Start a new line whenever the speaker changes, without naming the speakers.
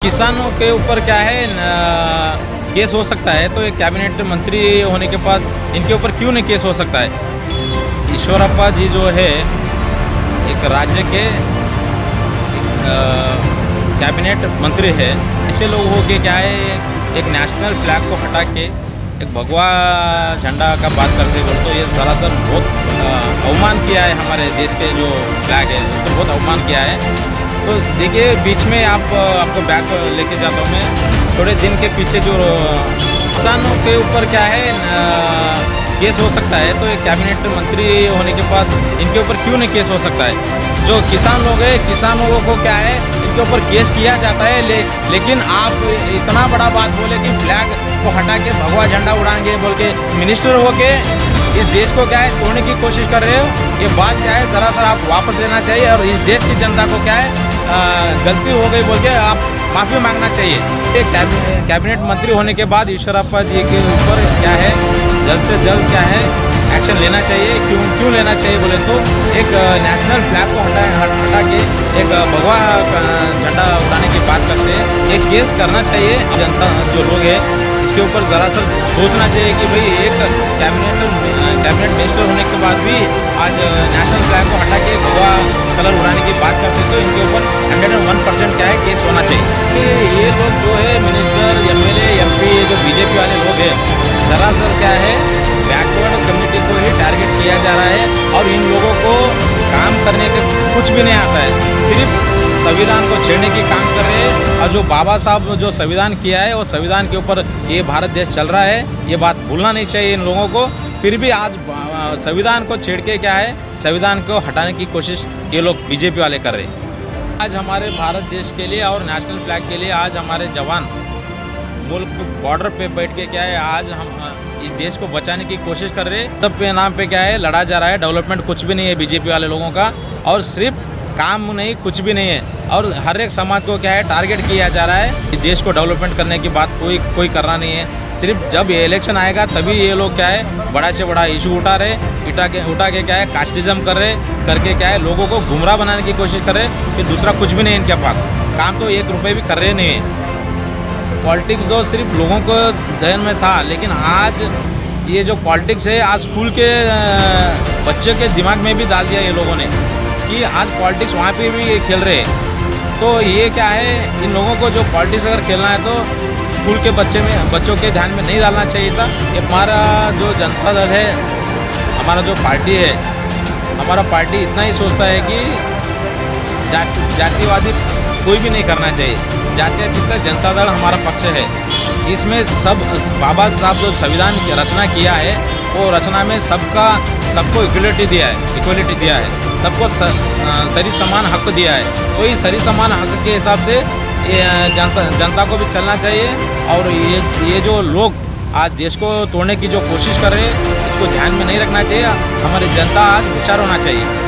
किसानों के ऊपर क्या है केस हो सकता है, तो एक कैबिनेट मंत्री होने के बाद इनके ऊपर क्यों नहीं केस हो सकता है। ईश्वरप्पा जी जो है एक राज्य के कैबिनेट मंत्री है। ऐसे लोग हो के क्या है एक नेशनल फ्लैग को हटा के एक भगवा झंडा का बात करते बोल, तो ये सरासर बहुत अवमान किया है हमारे देश के जो फ्लैग है उसको बहुत अवमान किया है। तो देखिए बीच में आपको बैक लेके जाता हूँ मैं। थोड़े दिन के पीछे जो किसानों के ऊपर क्या है केस हो सकता है, तो एक कैबिनेट मंत्री होने के बाद इनके ऊपर क्यों नहीं केस हो सकता है। जो किसान लोग हैं, किसान लोगों को क्या है इनके ऊपर केस किया जाता है, लेकिन आप इतना बड़ा बात बोले कि फ्लैग को हटा के भगवा झंडा उड़ाएंगे बोल के मिनिस्टर हो के इस देश को क्या है तोड़ने की कोशिश कर रहे हो। ये बात क्या है ज़रा सा आप वापस लेना चाहिए और इस देश की जनता को क्या है गलती हो गई बोल के आप माफ़ी मांगना चाहिए। एक कैबिनेट मंत्री होने के बाद ईश्वरप्पा जी के ऊपर क्या है जल्द से जल्द क्या है एक्शन लेना चाहिए। क्यों लेना चाहिए बोले तो एक नेशनल फ्लैग को हटा के एक भगवा झंडा उड़ाने की बात करते हैं, एक केस करना चाहिए। जनता जो लोग हैं इसके ऊपर ज़रा सा सोचना चाहिए कि भाई एक कैबिनेट मिनिस्टर होने के बाद भी आज नेशनल फ्लैग को हटा के भगवा कलर उड़ाने की बात करते हैं, तो इनके ऊपर 101% क्या है केस होना चाहिए। ये लोग जो है मिनिस्टर, एमएलए, एमपी जो बीजेपी वाले लोग हैं ज़रा सा क्या है बैकवर्ड कम्युनिटी को ही टारगेट किया जा रहा है और इन लोगों को काम करने के कुछ भी नहीं आता है, सिर्फ संविधान को छेड़ने की काम कर रहे हैं। और जो बाबा साहब जो संविधान किया है वो संविधान के ऊपर ये भारत देश चल रहा है, ये बात भूलना नहीं चाहिए इन लोगों को। फिर भी आज संविधान को छेड़ के क्या है संविधान को हटाने की कोशिश ये लोग बीजेपी वाले कर रहे हैं। आज हमारे भारत देश के लिए और नेशनल फ्लैग के लिए आज हमारे जवान मुल्क बॉर्डर पे बैठ के क्या है आज हम इस देश को बचाने की कोशिश कर रहे हैं। सब पे नाम पे क्या है लड़ा जा रहा है, डेवलपमेंट कुछ भी नहीं है बीजेपी वाले लोगों का, और सिर्फ काम नहीं कुछ भी नहीं है, और हर एक समाज को क्या है टारगेट किया जा रहा है। इस देश को डेवलपमेंट करने की बात कोई करना नहीं है। सिर्फ जब ये इलेक्शन आएगा तभी ये लोग क्या है बड़ा से बड़ा इशू उठा के क्या है कास्टिज्म करके क्या है लोगों को गुमराह बनाने की कोशिश कर रहे। फिर दूसरा कुछ भी नहीं इनके पास, काम तो 1 रुपये भी कर रहे नहीं है। पॉलिटिक्स जो सिर्फ लोगों को जहन में था, लेकिन आज ये जो पॉलिटिक्स है आज स्कूल के बच्चे के दिमाग में भी डाल दिया ये लोगों ने कि आज पॉलिटिक्स वहाँ पे भी खेल रहे हैं। तो ये क्या है इन लोगों को जो पॉलिटिक्स अगर खेलना है तो स्कूल के बच्चों के ध्यान में नहीं डालना चाहिए था। ये हमारा जो जनता दल है, हमारा जो पार्टी है, हमारा पार्टी इतना ही सोचता है कि जातिवादी कोई भी नहीं करना चाहिए। जातीय जनता दल हमारा पक्ष है। इसमें सब बाबा साहब जो संविधान की रचना किया है वो रचना में सबको इक्वलिटी दिया है, सबको सरी समान हक दिया है। तो इस सरी समान हक के हिसाब से जनता को भी चलना चाहिए। और ये जो लोग आज देश को तोड़ने की जो कोशिश कर रहे हैं इसको ध्यान में नहीं रखना चाहिए। हमारी जनता आज होशियार होना चाहिए।